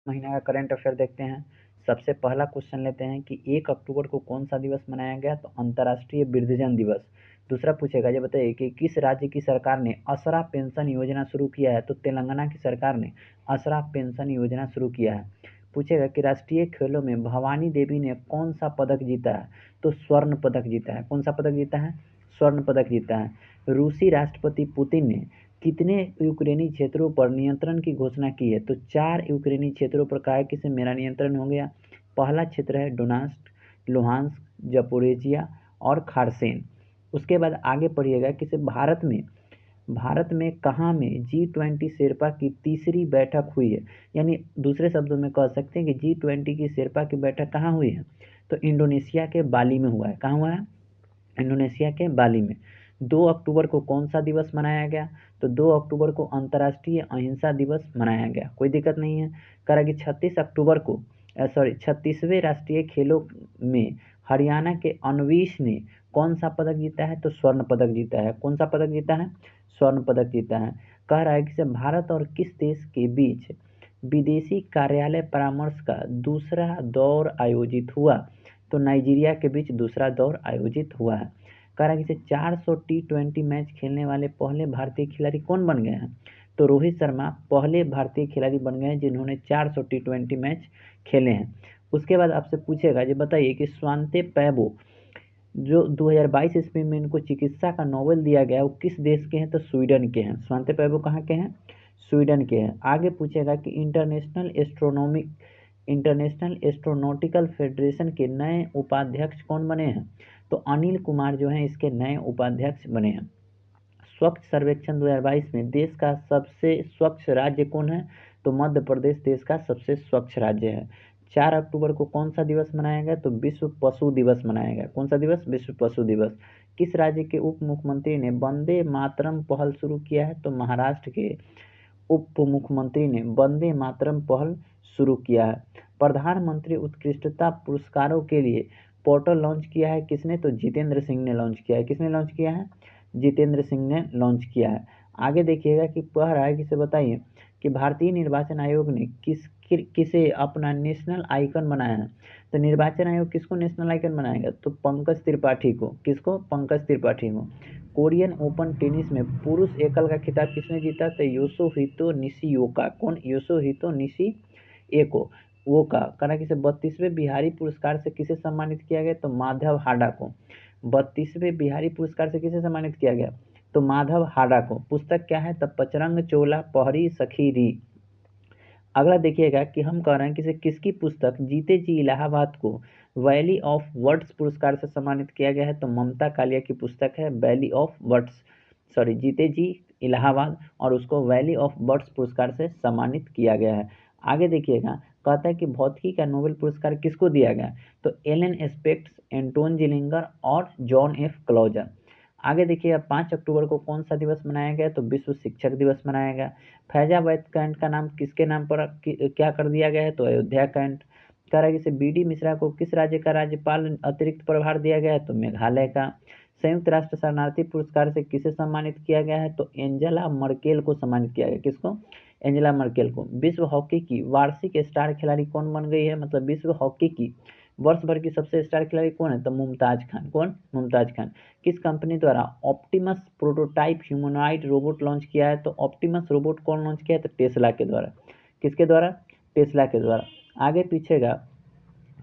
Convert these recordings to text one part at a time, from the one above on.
महीना का current affair देखते हैं। सबसे पहला क्वेश्चन लेते हैं कि 1 अक्टूबर को कौन सा दिवस मनाया गया, तो अंतर्राष्ट्रीय वृद्धजन दिवस। दूसरा पूछेगा, ये बताइए कि किस राज्य की सरकार ने असरा पेंशन योजना शुरू किया है, तो तेलंगाना की सरकार ने असरा पेंशन योजना शुरू किया है। पूछेगा कि राष्ट्रीय खेलों में भवानी देवी ने कौन सा पदक जीता है, तो स्वर्ण पदक जीता है। कौन सा पदक जीता है? स्वर्ण पदक जीता है। रूसी राष्ट्रपति पुतिन ने कितने यूक्रेनी क्षेत्रों पर नियंत्रण की घोषणा की है, तो 4 यूक्रेनी क्षेत्रों पर कहा है कि से मेरा नियंत्रण हो गया। पहला क्षेत्र है डोनास्क, लुहांस्क, जपोरेजिया और खारसेन। उसके बाद आगे पढ़िएगा कि से भारत में कहाँ में G20 शेरपा की तीसरी बैठक हुई है, यानी दूसरे शब्दों में कह सकते हैं कि G20 की शेरपा की बैठक कहाँ हुई है, तो इंडोनेशिया के बाली में हुआ है। कहाँ हुआ है? इंडोनेशिया के बाली में। 2 अक्टूबर को कौन सा दिवस मनाया गया, तो 2 अक्टूबर को अंतर्राष्ट्रीय अहिंसा दिवस मनाया गया। कोई दिक्कत नहीं है। कह रहा है कि 36वें राष्ट्रीय खेलों में हरियाणा के अनवीश ने कौन सा पदक जीता है, तो स्वर्ण पदक जीता है। कौन सा पदक जीता है? स्वर्ण पदक जीता है। कह रहा है कि भारत और किस देश के बीच विदेशी कार्यालय परामर्श का दूसरा दौर आयोजित हुआ, तो नाइजीरिया के बीच दूसरा दौर आयोजित हुआ है। कह रहा है कि 400 T20 मैच खेलने वाले पहले भारतीय खिलाड़ी कौन बन गए हैं, तो रोहित शर्मा पहले भारतीय खिलाड़ी बन गए हैं जिन्होंने 400 T20 मैच खेले हैं। उसके बाद आपसे पूछेगा, ये बताइए कि स्वांते पैबो जो 2022 ईस्वी में इनको चिकित्सा का नोबेल दिया गया, वो किस देश के हैं, तो स्वीडन के हैं। स्वांते पैबो कहाँ के हैं? स्वीडन के हैं। आगे पूछेगा कि इंटरनेशनल एस्ट्रोनॉटिकल फेडरेशन के नए उपाध्यक्ष कौन बने हैं, तो अनिल कुमार जो हैं इसके नए उपाध्यक्ष बने हैं। स्वच्छ सर्वेक्षण 2022 में देश का सबसे स्वच्छ राज्य कौन है, तो मध्य प्रदेश देश का सबसे स्वच्छ राज्य है। 4 अक्टूबर को कौन सा दिवस मनाया गया, तो विश्व पशु दिवस मनाया गया। कौन सा दिवस? विश्व पशु दिवस। किस राज्य के उप मुख्यमंत्री ने वंदे मातरम पहल शुरू किया है, तो महाराष्ट्र के उप मुख्यमंत्री ने वंदे मातरम पहल शुरू किया है। प्रधानमंत्री उत्कृष्टता पुरस्कारों के लिए पोर्टल लॉन्च किया है किसने, तो जितेंद्र सिंह ने लॉन्च किया है। किसने लॉन्च किया है? जितेंद्र सिंह ने लॉन्च किया है। आगे देखिएगा कि पढ़ रहा है कि से बताइए कि भारतीय निर्वाचन आयोग ने किसे अपना नेशनल आइकन बनाया है, तो निर्वाचन आयोग किसको नेशनल आइकन बनाएगा, तो पंकज त्रिपाठी को। किसको? पंकज त्रिपाठी को। कोरियन ओपन टेनिस में पुरुष एकल का खिताब किसने जीता, तो योशिहितो निशिओका। कौन? योशिहितो निशिएको वो का। करा किसे 32वें बिहारी पुरस्कार से किसे सम्मानित किया गया, तो माधव हाडा को। 32वें बिहारी पुरस्कार से किसे सम्मानित किया गया, तो माधव हाडा को। पुस्तक क्या है, तब पचरंग चोला पहरी सखी री। अगला देखिएगा कि हम कह रहे हैं कि किसकी पुस्तक जीते जी इलाहाबाद को वैली ऑफ वर्ड्स पुरस्कार से सम्मानित किया गया है, तो ममता कालिया की पुस्तक है वैली ऑफ वर्ड्स, सॉरी जीते जी इलाहाबाद, और उसको वैली ऑफ वर्ड्स पुरस्कार से सम्मानित किया गया है। आगे देखिएगा, कहता है कि भौतिकी का नोबेल पुरस्कार किसको दिया गया, तो एलन स्पेक्ट्स, एंटोन जिलिंगर और जॉन एफ क्लॉजर। आगे देखिए, 5 अक्टूबर को कौन सा दिवस मनाया गया, तो विश्व शिक्षक दिवस मनाया गया। फैजाबाद कैंट का नाम किसके नाम पर क्या कर दिया गया है, तो अयोध्या कैंट। कह रहा है कि बी डी मिश्रा को किस राज्य का राज्यपाल अतिरिक्त प्रभार दिया गया है, तो मेघालय का। संयुक्त राष्ट्र शरणार्थी पुरस्कार से किसे सम्मानित किया गया है, तो एंजेला मर्केल को सम्मानित किया गया। किसको? एंजेला मर्केल को। विश्व हॉकी की वार्षिक स्टार खिलाड़ी कौन बन गई है, मतलब विश्व हॉकी की वर्ष भर की सबसे स्टार खिलाड़ी कौन है, तो मुमताज खान। कौन? मुमताज खान। किस कंपनी द्वारा Optimus prototype humanoid robot launch किया है, तो ऑप्टिमस रोबोट कौन लॉन्च किया है, तो टेस्ला के द्वारा। किसके द्वारा? टेस्ला के द्वारा। आगे पूछेगा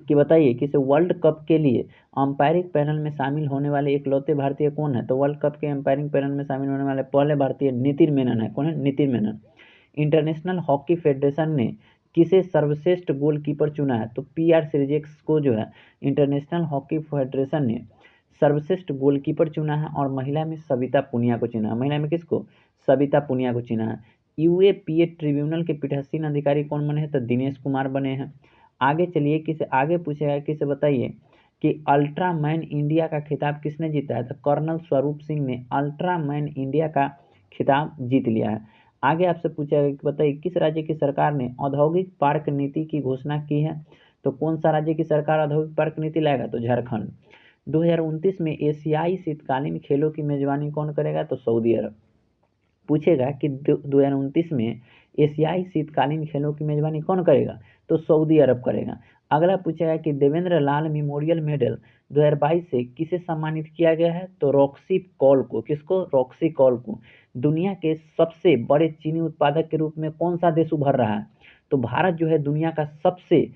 कि बताइए कि वर्ल्ड कप के लिए अंपायरिंग पैनल में शामिल होने वाले इकलौते भारतीय कौन है, तो वर्ल्ड कप के अंपायरिंग पैनल में शामिल होने वाले पहले भारतीय नितिन मेनन है। कौन है? Nitin Menon. International hockey federation ने किसे सर्वश्रेष्ठ गोलकीपर चुना है, तो पी आर श्रीजेक्स को जो है इंटरनेशनल हॉकी फेडरेशन ने सर्वश्रेष्ठ गोलकीपर चुना है, और महिला में सविता पुनिया को चुना है। महिला में किसको? सविता पुनिया को चुना है। यूएपीए ट्रिब्यूनल के पीठासीन अधिकारी कौन बने हैं, तो दिनेश कुमार बने हैं। आगे चलिए, किसे आगे पूछेगा, किसे बताइए कि अल्ट्रा मैन इंडिया का खिताब किसने जीता है, तो कर्नल स्वरूप सिंह ने अल्ट्रा मैन इंडिया का खिताब जीत लिया है। आगे आपसे पूछेगा कि बताइए किस राज्य की सरकार ने औद्योगिक पार्क नीति की घोषणा की है, तो कौन सा राज्य की सरकार औद्योगिक पार्क नीति लाएगा, तो झारखंड। 2029 में एशियाई शीतकालीन खेलों की मेजबानी कौन करेगा, तो सऊदी अरब। पूछेगा कि 2029 में एशियाई शीतकालीन खेलों की मेजबानी कौन करेगा, तो सऊदी अरब करेगा। अगला पूछेगा कि देवेंद्र लाल मेमोरियल मेडल 2022 से किसे सम्मानित किया गया है, तो रॉक्सी कॉल को। किसको? रॉक्सी कॉल को। दुनिया के सबसे बड़े चीनी उत्पादक के रूप में कौन सा देश उभर रहा है, तो भारत जो है दुनिया का सबसे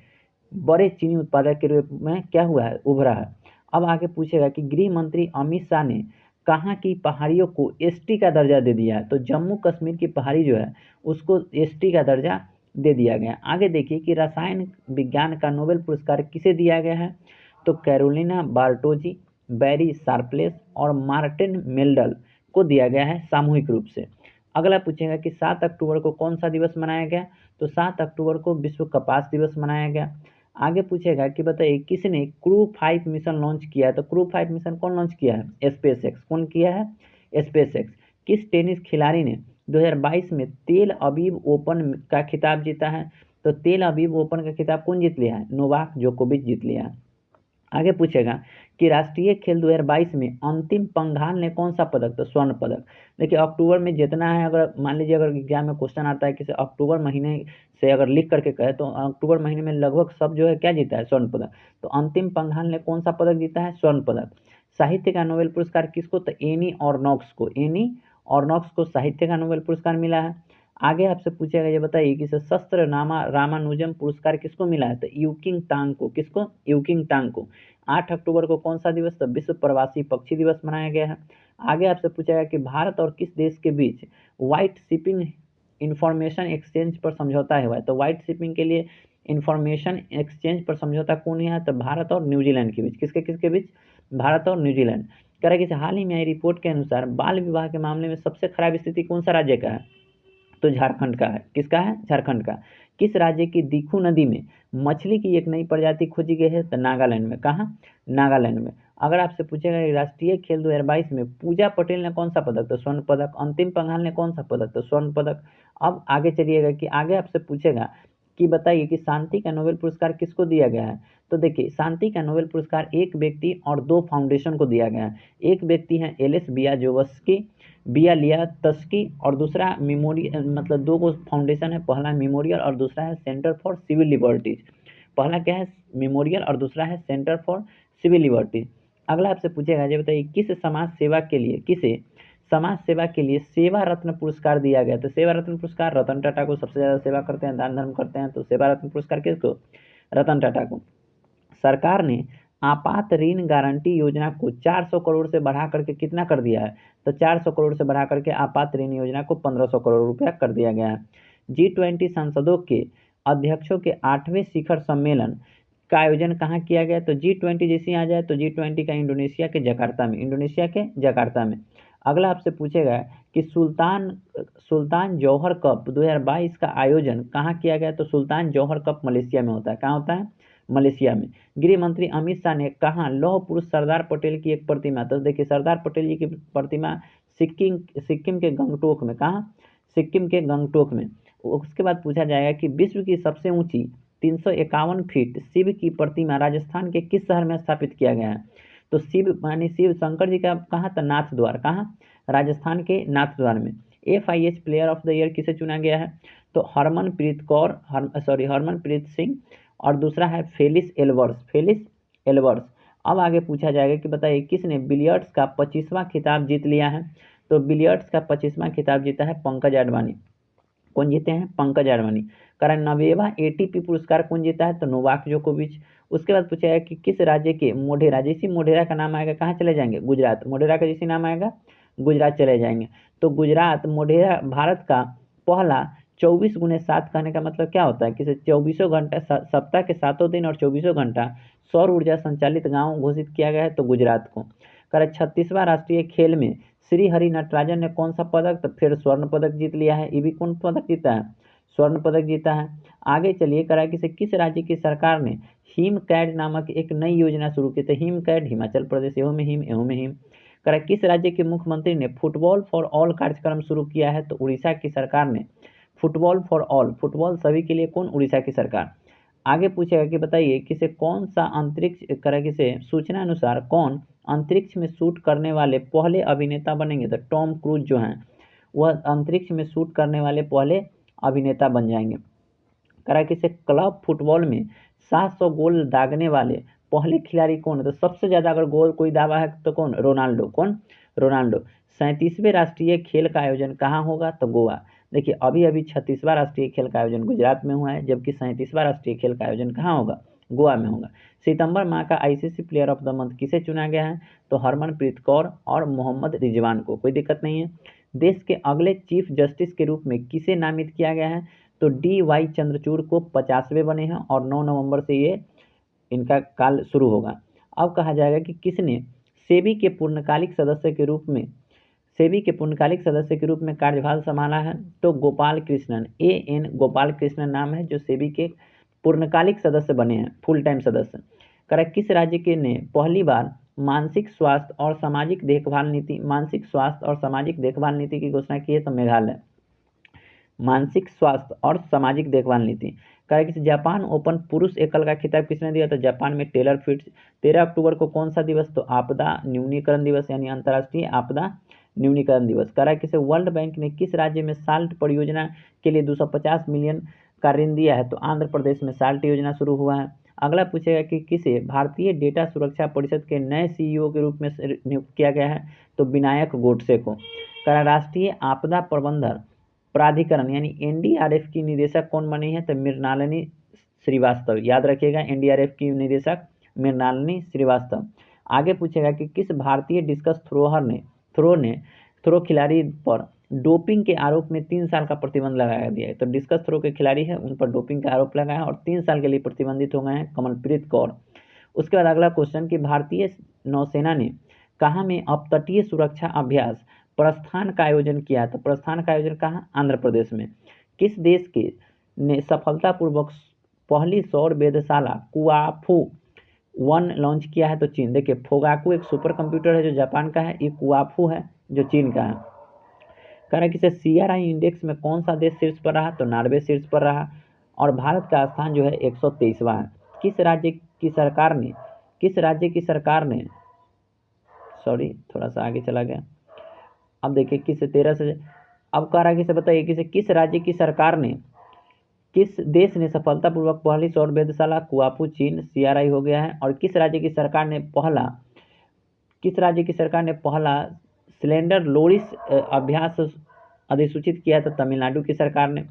बड़े चीनी उत्पादक के रूप में क्या हुआ है, उभरा है। अब आगे पूछेगा कि गृह मंत्री अमित शाह ने कहाँ की पहाड़ियों को एसटी का दर्जा दे दिया है, तो जम्मू कश्मीर की पहाड़ी जो है उसको एसटी का दर्जा दे दिया गया। आगे देखिए कि रसायन विज्ञान का नोबेल पुरस्कार किसे दिया गया है, तो कैरोलिना बार्टोजी, बैरी शार्पलेस और मार्टिन मेल्डल को दिया गया है सामूहिक रूप से। अगला पूछेगा कि 7 अक्टूबर को कौन सा दिवस मनाया गया, तो 7 अक्टूबर को विश्व कपास दिवस मनाया गया। आगे पूछेगा कि बताइए किसने क्रू 5 मिशन लॉन्च किया है, तो क्रू 5 मिशन कौन लॉन्च किया है, स्पेस एक्स। कौन किया है, स्पेस एक्स। किस टेनिस खिलाड़ी ने 2022 में तेल अवीव ओपन का खिताब जीता है, तो तेल अवीव ओपन का खिताब कौन जीत लिया है, नोवाक जोकोविच जीत लिया है। आगे पूछेगा कि राष्ट्रीय खेल 2022 में अंतिम पंघाल ने कौन सा पदक, तो स्वर्ण पदक। देखिए अक्टूबर में जितना है, अगर मान लीजिए अगर एग्जाम में क्वेश्चन आता है कि अक्टूबर महीने से अगर लिख करके कहे, तो अक्टूबर महीने में लगभग सब जो है क्या जीता है, स्वर्ण पदक। तो अंतिम पंघाल ने कौन सा पदक जीता है, स्वर्ण पदक। साहित्य का नोबेल पुरस्कार किसको, तो एनी ऑर्नोक्स को। एनी ऑर्नोक्स को साहित्य का नोबेल पुरस्कार मिला है। आगे आपसे पूछेगा ये बताइए कि शस्त्र नामा रामानुजम पुरस्कार किसको मिला है, तो यूकिंग तांग को। किसको, यूकिंग तांग को। 8 अक्टूबर को कौन सा दिवस, तो विश्व प्रवासी पक्षी दिवस मनाया गया है। आगे आपसे पूछेगा कि भारत और किस देश के बीच व्हाइट शिपिंग इंफॉर्मेशन एक्सचेंज पर समझौता हुआ है, तो व्हाइट शिपिंग के लिए इंफॉर्मेशन एक्सचेंज पर समझौता कौन है, तो भारत और न्यूजीलैंड के बीच। किसके बीच, भारत और न्यूजीलैंड। कह रहा है कि हाल ही में आई रिपोर्ट के अनुसार बाल विवाह के मामले में सबसे खराब स्थिति कौन सा राज्य का है, तो झारखंड का है। किसका है, झारखंड का। किस राज्य की दीखू नदी में मछली की एक नई प्रजाति खोजी गई है, तो नागालैंड में। कहाँ, नागालैंड में। अगर आपसे पूछेगा राष्ट्रीय खेल 2022 में पूजा पटेल ने कौन सा पदक, तो स्वर्ण पदक। अंतिम पंघाल ने कौन सा पदक, तो स्वर्ण पदक। अब आगे चलिएगा कि आगे आपसे पूछेगा कि बताइए कि शांति का नोबेल पुरस्कार किसको दिया गया है, तो देखिए शांति का नोबेल पुरस्कार एक व्यक्ति और 2 फाउंडेशन को दिया गया है। एक व्यक्ति है एलिस बियाजोवस्की, बियालिया तस्की, और दूसरा मेमोरियल, मतलब 2 को फाउंडेशन है, पहला मेमोरियल और दूसरा है सेंटर फॉर सिविल लिबर्टीज। पहला क्या है, मेमोरियल, और दूसरा है सेंटर फॉर सिविल लिबर्टीज। अगला आपसे पूछेगा ये बताइए किस समाज सेवा के लिए, किसे समाज सेवा के लिए सेवा रत्न पुरस्कार दिया गया, तो सेवा रत्न पुरस्कार रतन टाटा को। सबसे ज्यादा सेवा करते हैं, दान धर्म करते हैं, तो सेवा रत्न पुरस्कार किसको, रतन टाटा को। सरकार ने आपात ऋण गारंटी योजना को 400 करोड़ से बढ़ा करके कितना कर दिया है, तो 400 करोड़ से बढ़ा करके आपात ऋण योजना को 1500 करोड़ रुपया कर दिया गया है। G20 सांसदों के अध्यक्षों के 8वें शिखर सम्मेलन का आयोजन कहाँ किया गया, तो G20 जैसे आ जाए तो G20 का इंडोनेशिया के जकार्ता में, इंडोनेशिया के जकार्ता में। अगला आपसे पूछेगा कि सुल्तान जौहर कप 2022 का आयोजन कहाँ किया गया, तो सुल्तान जौहर कप मलेशिया में होता है। कहाँ होता है, मलेशिया में। गृह मंत्री अमित शाह ने कहा लौह पुरुष सरदार पटेल की एक प्रतिमा, तो देखिए सरदार पटेल जी की प्रतिमा सिक्किम के गंगटोक में। कहाँ, सिक्किम के गंगटोक में। उसके बाद पूछा जाएगा कि विश्व की सबसे ऊंची 351 फीट शिव की प्रतिमा राजस्थान के किस शहर में स्थापित किया गया है, तो शिव मानी शिव शंकर जी का कहाँ था, नाथ द्वार। कहाँ, राजस्थान के नाथ द्वार में। FIH player of the year किसे चुना गया है, तो हरमनप्रीत सिंह, और दूसरा है फेलिस एल्वर्स। अब आगे पूछा जाएगा कि बताइए किसने बिलियर्ड्स का 25वां खिताब जीत लिया है, तो बिलियर्ड्स का 25वां खिताब जीता है पंकज अडवाणी। कौन जीते हैं, पंकज अडवाणी। कारण 90वां ATP पुरस्कार कौन जीता है, तो नोवाक जोकोविच। उसके बाद पूछा है कि किस राज्य के मोढेरा, जैसे मोढेरा का नाम आएगा कहाँ चले जाएंगे, गुजरात। मोढेरा का जैसे नाम आएगा गुजरात चले जाएंगे। तो गुजरात मोढेरा भारत का पहला 24x7 कहने का मतलब क्या होता है कि 24 घंटा सप्ताह के 7 दिन और 24 घंटा सौर ऊर्जा संचालित गांव घोषित किया गया है, तो गुजरात को। कर 36वां राष्ट्रीय खेल में श्री हरि नटराजन ने कौन सा पदक, तो फिर स्वर्ण पदक जीत लिया है। ये भी कौन पदक जीता है, स्वर्ण पदक जीता है। आगे चलिए करा कि किस राज्य की सरकार ने हिम कैड नामक एक नई योजना शुरू की, तो हिम कैड हिमाचल प्रदेश, एवं में हिम। करा किस राज्य के मुख्यमंत्री ने फुटबॉल फॉर ऑल कार्यक्रम शुरू किया है, तो उड़ीसा की सरकार ने फुटबॉल फॉर ऑल, फुटबॉल सभी के लिए, कौन, उड़ीसा की सरकार। आगे पूछेगा कि बताइए किसे कौन सा अंतरिक्ष करा किसे सूचना अनुसार कौन अंतरिक्ष में शूट करने वाले पहले अभिनेता बनेंगे, तो टॉम क्रूज जो हैं वह अंतरिक्ष में शूट करने वाले पहले अभिनेता बन जाएंगे। करा किसे क्लब फुटबॉल में 700 गोल दागने वाले पहले खिलाड़ी कौन है? तो सबसे ज्यादा अगर गोल कोई दावा है तो कौन? रोनाल्डो। कौन? रोनाल्डो। 37वें राष्ट्रीय खेल का आयोजन कहाँ होगा? तो गोवा। देखिए अभी अभी 36वां राष्ट्रीय खेल का आयोजन गुजरात में हुआ है, जबकि 37वां राष्ट्रीय खेल का आयोजन कहाँ होगा? गोवा में होगा। सितंबर माह का ICC player of the month किसे चुना गया है? तो हरमनप्रीत कौर और मोहम्मद रिजवान को। कोई दिक्कत नहीं है। देश के अगले चीफ जस्टिस के रूप में किसे नामित किया गया है? तो डी.वाई. चंद्रचूड़ को 50वें बने हैं और 9 नवंबर से ये इनका काल शुरू होगा। अब कहा जाएगा कि किसने सेबी के पूर्णकालिक सदस्य के रूप में कार्यभार संभाला है? तो गोपाल कृष्णन, A.N. गोपाल कृष्णन नाम है जो सेबी के पूर्णकालिक सदस्य बने हैं, फुल टाइम सदस्य। करेक्ट। किस राज्य के ने पहली बार मानसिक स्वास्थ्य और सामाजिक देखभाल नीति की घोषणा की है? तो मेघालय। मानसिक स्वास्थ्य और सामाजिक देखभाल नीति। करेक्ट। जापान ओपन पुरुष एकल का खिताब किसने दिया? तो जापान में टेलर फ्रिट्ज। 13 अक्टूबर को कौन सा दिवस? तो आपदा न्यूनीकरण दिवस, यानी अंतर्राष्ट्रीय आपदा न्यूनीकरण दिवस। करेक्ट। किसे वर्ल्ड बैंक ने किस राज्य में साल्ट परियोजना के लिए 250 मिलियन का ऋण दिया है? तो आंध्र प्रदेश में साल्ट योजना शुरू हुआ है। अगला पूछेगा कि किसे भारतीय डेटा सुरक्षा परिषद के नए सीईओ के रूप में नियुक्त किया गया है? तो विनायक गोडसे को। राष्ट्रीय आपदा प्रबंधन प्राधिकरण यानी एनडीआरएफ की निदेशक कौन बनी है? तो मृणालिनी श्रीवास्तव। याद रखिएगा एनडीआरएफ की निदेशक मृणालिनी श्रीवास्तव। आगे पूछेगा कि किस भारतीय डिस्कस थ्रो खिलाड़ी पर डोपिंग के आरोप में 3 साल का प्रतिबंध लगाया दिया है? तो डिस्कस थ्रो के खिलाड़ी है, उन पर डोपिंग का आरोप लगा है और 3 साल के लिए प्रतिबंधित हो गए हैं कमलप्रीत कौर। उसके बाद अगला क्वेश्चन कि भारतीय नौसेना ने कहाँ में अपतटीय सुरक्षा अभ्यास प्रस्थान का आयोजन किया? तो प्रस्थान का आयोजन कहाँ? आंध्र प्रदेश में। किस देश के ने सफलतापूर्वक पहली सौर वेधशाला कुआफू 1 लॉन्च किया है? तो चीन। देखिए फोगाकू एक सुपर कंप्यूटर है जो जापान का है, ये कुआफू है जो चीन का है। कह रहा है कि CRI इंडेक्स में कौन सा देश शीर्ष पर रहा? तो नॉर्वे शीर्ष पर रहा और भारत का स्थान जो है 123वां है। किस राज्य की सरकार ने सॉरी थोड़ा सा आगे चला गया। अब देखिए किस 13 से अब कह रहा है कि बताइए किस राज्य की सरकार ने किस देश ने सफलतापूर्वक पहली सौर वेधशाला कुआफू चीन CRI हो गया है। और किस राज्य की सरकार ने पहला सिलेंडर लोरिस अभ्यास अधिसूचित किया? तो तमिलनाडु की सरकार ने।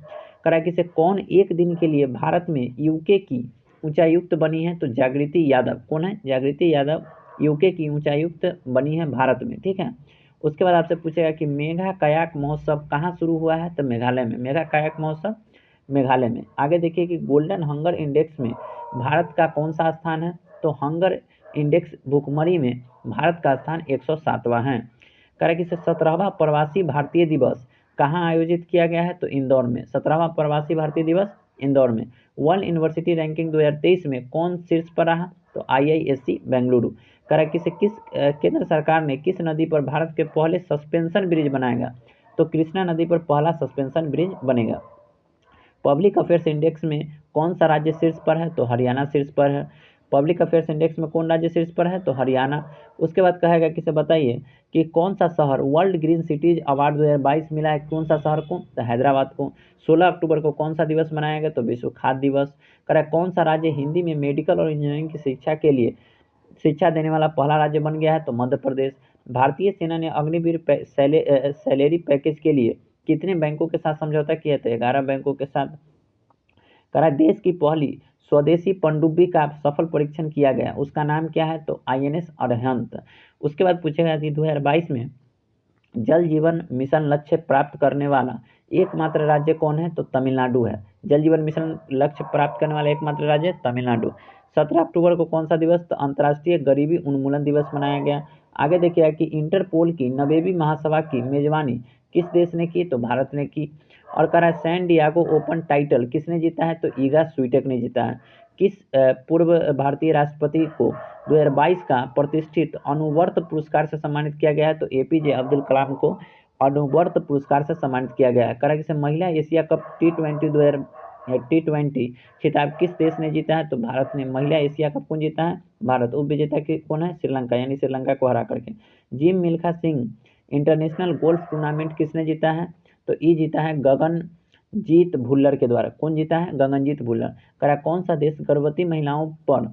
करा कि कौन एक दिन के लिए भारत में यूके की उच्चायुक्त बनी है? तो जागृति यादव। कौन है? जागृति यादव यूके की उच्चायुक्त बनी है भारत में। ठीक है। उसके बाद आपसे पूछेगा कि मेघा कायाक महोत्सव कहाँ शुरू हुआ है? तो मेघालय में। मेघा कायाक महोत्सव मेघालय में। आगे देखिए कि गोल्डन हंगर इंडेक्स में भारत का कौन सा स्थान है? तो हंगर इंडेक्स भुखमरी में भारत का स्थान 107वां है। कह कि 17वां प्रवासी भारतीय दिवस कहाँ आयोजित किया गया है? तो इंदौर में। 17वां प्रवासी भारतीय दिवस इंदौर में। वर्ल्ड यूनिवर्सिटी रैंकिंग 2023 में कौन शीर्ष पर रहा? तो IISc बेंगलुरु। कह रहा किस केंद्र सरकार ने किस नदी पर भारत के पहले सस्पेंशन ब्रिज बनाएगा? तो कृष्णा नदी पर पहला सस्पेंशन ब्रिज बनेगा। पब्लिक अफेयर्स इंडेक्स में कौन सा राज्य शीर्ष पर है? तो हरियाणा शीर्ष पर है। पब्लिक अफेयर्स इंडेक्स में कौन राज्य शीर्ष पर है? तो हरियाणा। उसके बाद कहेगा कि बताइए कि कौन सा शहर वर्ल्ड ग्रीन सिटीज अवार्ड 2022 मिला है? कौन सा शहर को? तो हैदराबाद को। 16 अक्टूबर को कौन सा दिवस मनाया गया? तो विश्व खाद्य दिवस। करें कौन सा राज्य हिंदी में मेडिकल और इंजीनियरिंग की शिक्षा के लिए शिक्षा देने वाला पहला राज्य बन गया है? तो मध्य प्रदेश। भारतीय सेना ने अग्निवीर सैलरी पैकेज के लिए कितने बैंकों के साथ समझौता किया? तो 11 बैंकों के साथ। करा देश की पहली स्वदेशी पनडुब्बी का सफल परीक्षण किया गया, उसका नाम क्या है? तो INS अरिहंत। उसके बाद पूछेगा कि 2022 में जल जीवन मिशन लक्ष्य प्राप्त करने वाला एकमात्र राज्य कौन है? तो तमिलनाडु है। जल जीवन मिशन लक्ष्य प्राप्त करने वाला एकमात्र राज्य तमिलनाडु। 17 अक्टूबर को कौन सा दिवस? तो अंतर्राष्ट्रीय गरीबी उन्मूलन दिवस मनाया गया। आगे देखिएगा कि इंटरपोल की 90वीं महासभा की मेजबानी किस देश ने की? तो भारत ने की। और कह रहा है सैन डियागो ओपन टाइटल किसने जीता है? तो ईगा स्वीटेक ने जीता है। किस पूर्व भारतीय राष्ट्रपति को 2022 का प्रतिष्ठित अणुवर्त पुरस्कार से सम्मानित किया गया है? तो APJ अब्दुल कलाम को अणुवर्त पुरस्कार से सम्मानित किया गया है। कह रहा है कि महिला एशिया कप T20 खिताब किस देश ने जीता है? तो भारत ने। महिला एशिया कप कौन जीता है? भारत। उप विजेता कौन है? श्रीलंका, यानी श्रीलंका को हरा करके। Gym Milkha Singh international golf tournament किसने जीता है? तो ये जीता है गगनजीत भुल्लर के द्वारा। कौन जीता है? गगनजीत भुल्लर। करा कौन सा देश गर्भवती महिलाओं पर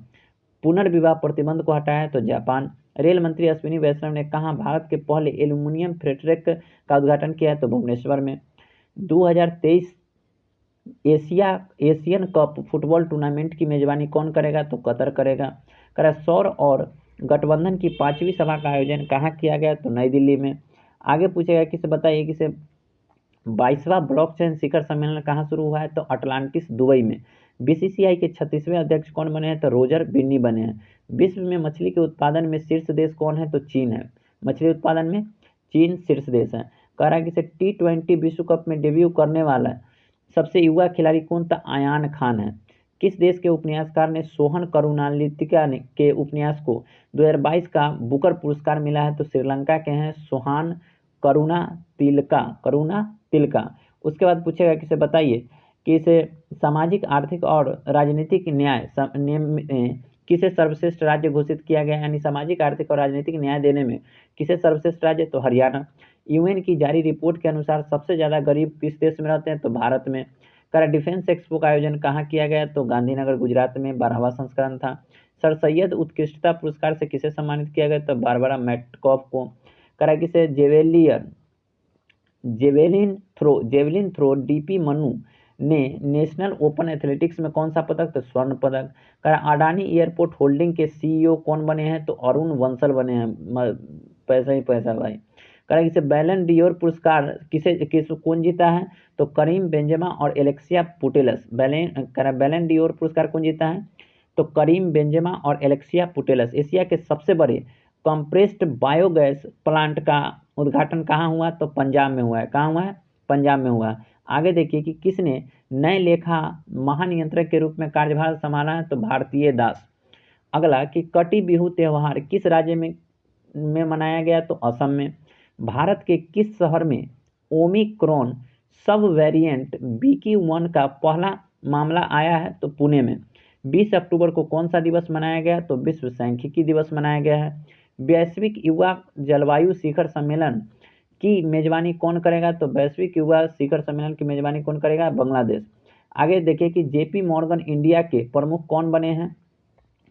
पुनर्विवाह प्रतिबंध को हटाया है? तो जापान। रेल मंत्री अश्विनी वैष्णव ने कहा भारत के पहले एल्यूमिनियम फ्रेट ट्रैक का उद्घाटन किया है? तो भुवनेश्वर में। 2023 एशियन कप फुटबॉल टूर्नामेंट की मेजबानी कौन करेगा? तो कतर करेगा। करा सौर और गठबंधन की 5वीं सभा का आयोजन कहाँ किया गया? तो नई दिल्ली में। आगे पूछेगा किसे बताइए किसे 22वां ब्लॉकचेन शिखर सम्मेलन कहाँ शुरू हुआ है? तो अटलांटिस दुबई में। बीसीसीआई के 36वें अध्यक्ष कौन बने हैं? तो रोजर बिन्नी बने हैं। विश्व में मछली के उत्पादन में शीर्ष देश कौन है? तो चीन है। मछली उत्पादन में चीन शीर्ष देश है। कह रहा है कि T20 विश्व कप में डेब्यू करने वाला सबसे युवा खिलाड़ी कौन था? अयान खान है। किस देश के उपन्यासकार ने सोहन करुणालितिका के उपन्यास को 2022 का बुकर पुरस्कार मिला है? तो श्रीलंका के हैं सोहान करुणा तिलका। उसके बाद पूछेगा किसे बताइए कि इसे सामाजिक आर्थिक और राजनीतिक न्याय किसे सर्वश्रेष्ठ राज्य घोषित किया गया? यानी सामाजिक आर्थिक और राजनीतिक न्याय देने में किसे सर्वश्रेष्ठ राज्य? तो हरियाणा। यूएन की जारी रिपोर्ट के अनुसार सबसे ज्यादा गरीब किस देश में रहते हैं? तो भारत में। करा डिफेंस एक्सपो का आयोजन कहाँ किया गया? तो गांधीनगर गुजरात में 12वां संस्करण था। सर सैयद उत्कृष्टता पुरस्कार से किसे सम्मानित किया गया? तो बारबरा मैटकॉफ को। करा किसे जेवेलिन थ्रो डीपी मनु ने नेशनल ओपन एथलेटिक्स में कौन सा पदक? तो स्वर्ण पदक। कहा अडानी एयरपोर्ट होल्डिंग के सीईओ कौन बने हैं? तो अरुण वंसल बने हैं। पैसा ही पैसा भाई। कहा किसे बैलन डियोर पुरस्कार किस कौन जीता है? तो करीम बेंजेमा और एलेक्सिया पुटेलस। बैलन डियोर पुरस्कार कौन जीता है? तो करीम बेंजेमा और एलेक्सिया पुटेलस। एशिया के सबसे बड़े कंप्रेस्ड बायोगैस प्लांट का उद्घाटन कहाँ हुआ? तो पंजाब में हुआ है। कहाँ हुआ है? पंजाब में हुआ है। आगे देखिए कि किसने नए लेखा महानियंत्रक के रूप में कार्यभार संभाला है? तो भारतीय दास। अगला कि कटी बिहू त्योहार किस राज्य में मनाया गया? तो असम में। भारत के किस शहर में ओमिक्रॉन सब वेरिएंट BQ.1 का पहला मामला आया है? तो पुणे में। 20 अक्टूबर को कौन सा दिवस मनाया गया? तो विश्व सांख्यिकी दिवस मनाया गया है। वैश्विक युवा जलवायु शिखर सम्मेलन की मेजबानी कौन करेगा? तो वैश्विक युवा शिखर सम्मेलन की मेजबानी कौन करेगा? बांग्लादेश। आगे देखिए कि JP मॉर्गन इंडिया के प्रमुख कौन बने हैं?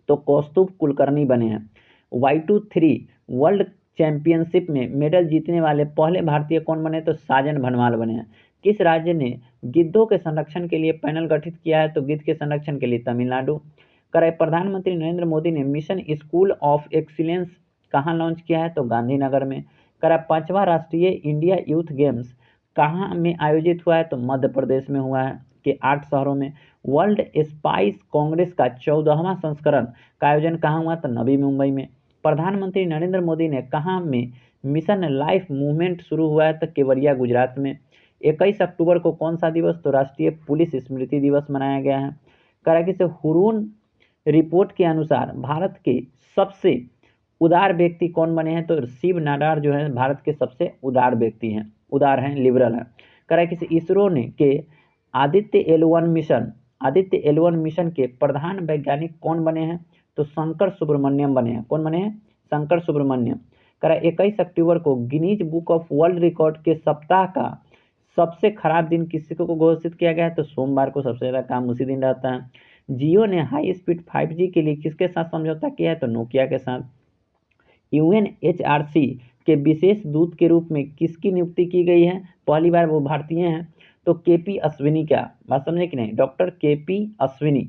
तो कौस्तुभ कुलकर्णी बने हैं। Y23 वर्ल्ड चैंपियनशिप में मेडल जीतने वाले पहले भारतीय कौन बने? तो साजन भनवाल बने हैं। किस राज्य ने गिद्धों के संरक्षण के लिए पैनल गठित किया है? तो गिद्ध के संरक्षण के लिए तमिलनाडु। कराए प्रधानमंत्री नरेंद्र मोदी ने मिशन स्कूल ऑफ एक्सीलेंस कहाँ लॉन्च किया है? तो गांधीनगर में। करा 5वां राष्ट्रीय इंडिया यूथ गेम्स कहाँ में आयोजित हुआ है? तो मध्य प्रदेश में हुआ है के 8 शहरों में। वर्ल्ड स्पाइस कांग्रेस का 14वां संस्करण का आयोजन कहाँ हुआ? तो नवी मुंबई में। प्रधानमंत्री नरेंद्र मोदी ने कहाँ में मिशन लाइफ मूवमेंट शुरू हुआ है? तो केवड़िया गुजरात में। 21 अक्टूबर को कौन सा दिवस? तो राष्ट्रीय पुलिस स्मृति दिवस मनाया गया है। कराची से हुरून रिपोर्ट के अनुसार भारत के सबसे उदार व्यक्ति कौन बने हैं? तो शिव नाडार जो है भारत के सबसे उदार व्यक्ति हैं, उदार हैं, लिबरल हैं। कराची से इसरो ने के आदित्य L1 मिशन के प्रधान वैज्ञानिक कौन बने हैं? तो शंकर सुब्रमण्यम बने हैं। कौन बने हैं? शंकर सुब्रमण्यम। करा 21 अक्टूबर को Guinness book of world record के सप्ताह का सबसे खराब दिन किसी को घोषित किया गया है? तो सोमवार को सबसे ज्यादा काम उसी दिन रहता है। जियो ने हाई स्पीड 5G के लिए किसके साथ समझौता किया है? तो नोकिया के साथ। UNHRC के विशेष दूत के रूप में किसकी नियुक्ति की गई है? पहली बार वो भारतीय हैं। तो KP अश्विनी। क्या बात समझे कि नहीं? Doctor KP Ashwini.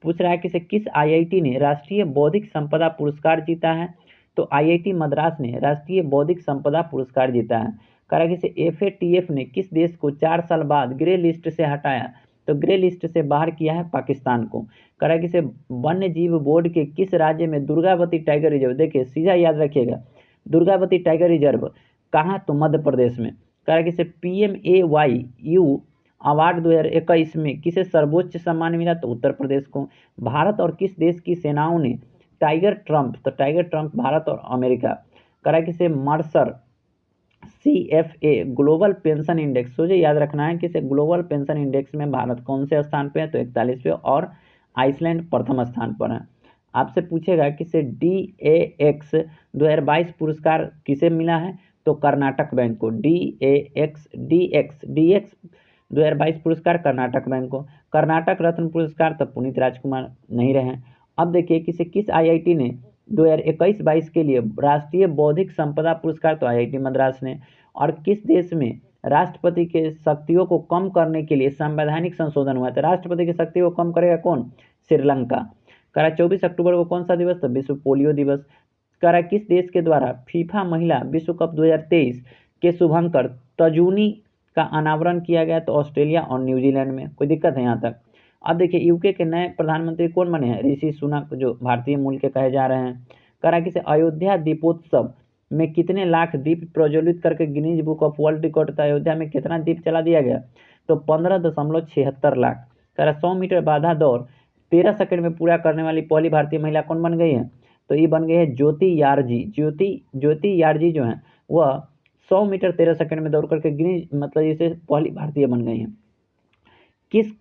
पूछ रहा है कि किस IIT ने राष्ट्रीय बौद्धिक संपदा पुरस्कार जीता है? तो IIT मद्रास ने राष्ट्रीय बौद्धिक संपदा पुरस्कार जीता है। कहा कि FATF ने किस देश को 4 साल बाद ग्रे लिस्ट से हटाया? तो ग्रे लिस्ट से बाहर किया है पाकिस्तान को। कहा कि वन्य जीव बोर्ड के किस राज्य में दुर्गावती टाइगर रिजर्व, देखिए सीधा याद रखिएगा, दुर्गावती टाइगर रिजर्व कहाँ? तो मध्य प्रदेश में। कहा कि PMAYU अवार्ड 2021 में किसे सर्वोच्च सम्मान मिला? तो उत्तर प्रदेश को। भारत और किस देश की सेनाओं ने टाइगर ट्रम्प, तो टाइगर ट्रम्प भारत और अमेरिका। कहा कि Mercer CFA global pension index, सोचे याद रखना है कि ग्लोबल पेंशन इंडेक्स में भारत कौन से स्थान पे है? तो 41वें और आइसलैंड प्रथम स्थान पर है। आपसे पूछेगा कि DAX 2022 पुरस्कार किसे मिला है? तो कर्नाटक बैंक को। DX 2022 पुरस्कार कर्नाटक बैंक को। कर्नाटक रत्न पुरस्कार तब पुनीत राजकुमार नहीं रहे। अब देखिए किस IIT ने 2021-22 के लिए राष्ट्रीय बौद्धिक संपदा पुरस्कार, तो IIT मद्रास ने। और किस देश में राष्ट्रपति के शक्तियों को कम करने के लिए संवैधानिक संशोधन हुआ? तो राष्ट्रपति की शक्ति को कम करेगा कौन? श्रीलंका। करा 24 अक्टूबर को कौन सा दिवस? तो विश्व पोलियो दिवस। करा किस देश के द्वारा फीफा महिला विश्व कप 2023 के शुभंकर तजूनी का अनावरण किया गया? तो ऑस्ट्रेलिया और न्यूजीलैंड में। कोई दिक्कत है यहाँ तक? अब देखिए यूके के नए प्रधानमंत्री कौन बने हैं? ऋषि सुनक, जो भारतीय मूल के कहे जा रहे हैं। करा किसे अयोध्या दीपोत्सव में कितने लाख दीप प्रज्वलित करके Guinness book of world record था? अयोध्या में कितना दीप जला दिया गया? तो 15.76 लाख। करा 100 मीटर बाधा दौड़ 13 सेकंड में पूरा करने वाली पहली भारतीय महिला कौन बन गई है? तो ये बन गई है ज्योति यारजी। ज्योति यारजी जो है वह 100 मीटर 13 सेकंड में दौड़ करके गिनीज मतलब इसे पहली भारतीय बन गई है। किस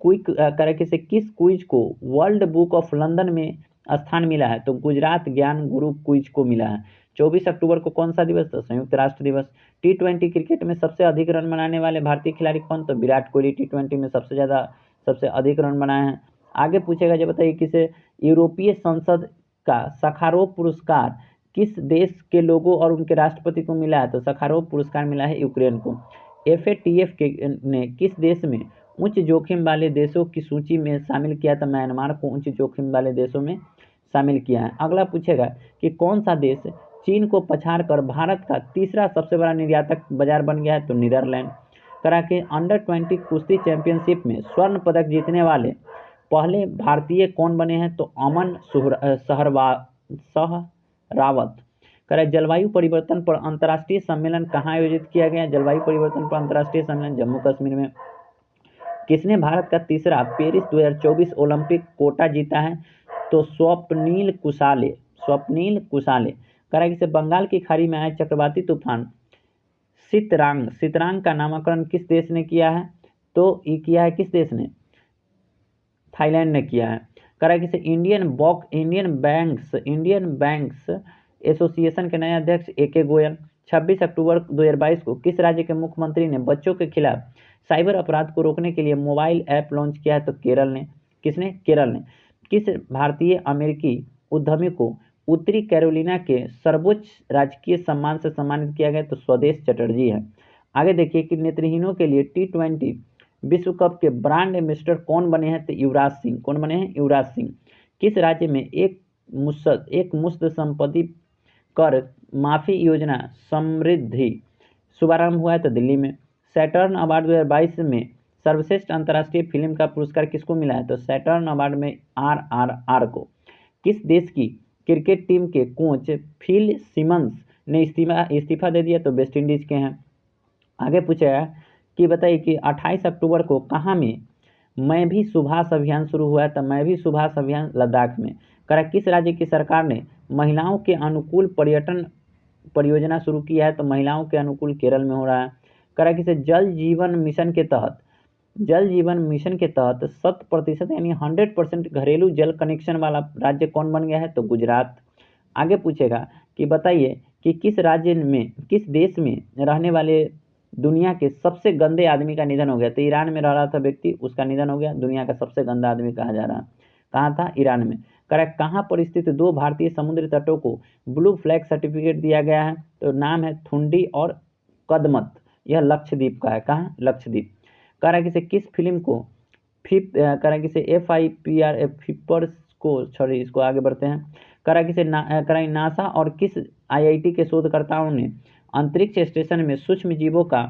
क्विज को वर्ल्ड बुक ऑफ लंदन में स्थान मिला है? तो गुजरात ज्ञान गुरु क्विज को मिला है। 24 अक्टूबर को कौन सा दिवस? तो संयुक्त राष्ट्र दिवस। T20 क्रिकेट में सबसे अधिक रन बनाने वाले भारतीय खिलाड़ी कौन? तो विराट कोहली T20 में सबसे अधिक रन बनाए हैं। आगे पूछेगा, जब बताइए किसे यूरोपीय संसद का सखारोव पुरस्कार किस देश के लोगों और उनके राष्ट्रपति को मिला है? तो सखारोव पुरस्कार मिला है यूक्रेन को। FATF ने किस देश में उच्च जोखिम वाले देशों की सूची में शामिल किया? तो म्यांमार को उच्च जोखिम वाले देशों में शामिल किया है। अगला पूछेगा कि कौन सा देश चीन को पछाड़ कर भारत का तीसरा सबसे बड़ा निर्यातक बाजार बन गया है? तो नीदरलैंड। करा के अंडर-20 कुश्ती चैंपियनशिप में स्वर्ण पदक जीतने वाले पहले भारतीय कौन बने हैं? तो अमन सहरावत। करा जलवायु परिवर्तन पर अंतर्राष्ट्रीय सम्मेलन कहाँ आयोजित किया गया? जलवायु परिवर्तन पर अंतर्राष्ट्रीय सम्मेलन जम्मू कश्मीर में। किसने भारत का तीसरा पेरिस 2024 ओलंपिक कोटा जीता है? तो स्वप्नील कुशाले। करा किसे बंगाल की खाड़ी में आए चक्रवाती तूफान सितरांग का नामकरण किस देश ने किया है? तो ये किया है किस देश ने? थाईलैंड ने किया है। करा किसे इंडियन बैंक्स एसोसिएशन के नए अध्यक्ष AK गोयल। 26 अक्टूबर 2022 को किस राज्य के मुख्यमंत्री ने बच्चों के खिलाफ साइबर अपराध को रोकने के लिए मोबाइल ऐप लॉन्च किया है? तो केरल ने। किसने? केरल ने। किस भारतीय अमेरिकी उद्यमी को उत्तरी कैरोलिना के सर्वोच्च राजकीय सम्मान से सम्मानित किया गया? तो स्वदेश चटर्जी है। आगे देखिए कि नेत्रहीनों के लिए T20 विश्व कप के ब्रांड एम्बेसडर कौन बने हैं? तो युवराज सिंह। कौन बने हैं? युवराज सिंह। किस राज्य में एक मुश्त संपत्ति कर माफी योजना समृद्धि शुभारंभ हुआ है? तो दिल्ली में। सैटर्न अवार्ड 2022 में सर्वश्रेष्ठ अंतर्राष्ट्रीय फिल्म का पुरस्कार किसको मिला है? तो सैटर्न अवार्ड में RRR को। किस देश की क्रिकेट टीम के कोच फिल सिमंस ने इस्तीफा दे दिया? तो वेस्ट इंडीज के हैं। आगे पूछा कि बताइए कि 28 अक्टूबर को कहाँ में मैं भी सुभाष अभियान शुरू हुआ है? तो मैं भी सुभाष अभियान लद्दाख में। करा किस राज्य की सरकार ने महिलाओं के अनुकूल पर्यटन परियोजना शुरू किया है? तो महिलाओं के अनुकूल केरल में हो रहा है। करा किसे जल जीवन मिशन के तहत 100% यानी 100% घरेलू जल कनेक्शन वाला राज्य कौन बन गया है? तो गुजरात। आगे पूछेगा कि बताइए कि किस देश में रहने वाले दुनिया के सबसे गंदे आदमी का निधन हो गया? तो ईरान में रह रहा था व्यक्ति, उसका निधन हो गया। दुनिया का सबसे गंदा आदमी कहा जा रहा। कहाँ था? ईरान में। करेक्ट। कहाँ पर स्थित 2 भारतीय समुद्री तटों को ब्लू फ्लैग सर्टिफिकेट दिया गया है? तो नाम है थुंडी और कदमत। यह लक्षद्वीप का है। कहाँ? लक्षद्वीप। करा किसे किस फिल्म को करा किसे FIPRS को सॉरी इसको आगे बढ़ते हैं। करा किसे नासा और किस IIT के शोधकर्ताओं ने अंतरिक्ष स्टेशन में सूक्ष्म जीवों का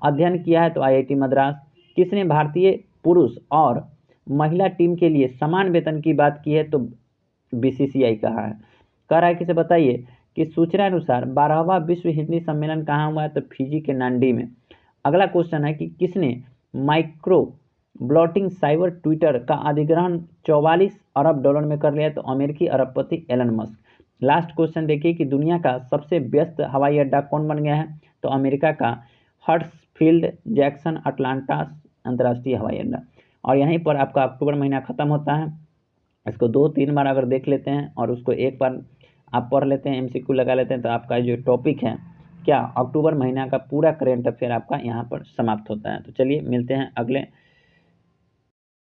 अध्ययन किया है? तो IIT मद्रास। किसने भारतीय पुरुष और महिला टीम के लिए समान वेतन की बात की है? तो BCCI कहा है। कह रहा है किसे बताइए कि सूचना अनुसार 12वां विश्व हिंदी सम्मेलन कहाँ हुआ है? तो फिजी के नांडी में। अगला क्वेश्चन है कि किसने माइक्रो ब्लॉटिंग साइबर ट्विटर का अधिग्रहण 44 अरब डॉलर में कर लिया? तो अमेरिकी अरबपति एलन मस्क। लास्ट क्वेश्चन देखिए कि दुनिया का सबसे व्यस्त हवाई अड्डा कौन बन गया है? तो अमेरिका का हर्ट्सफील्ड जैक्सन अटलांटा अंतर्राष्ट्रीय हवाई अड्डा। और यहीं पर आपका अक्टूबर महीना ख़त्म होता है। इसको 2-3 बार अगर देख लेते हैं और उसको एक बार आप पढ़ लेते हैं, MCQ लगा लेते हैं, तो आपका जो टॉपिक है क्या अक्टूबर महीना का पूरा करेंट अफेयर आपका यहाँ पर समाप्त होता है। तो चलिए मिलते हैं अगले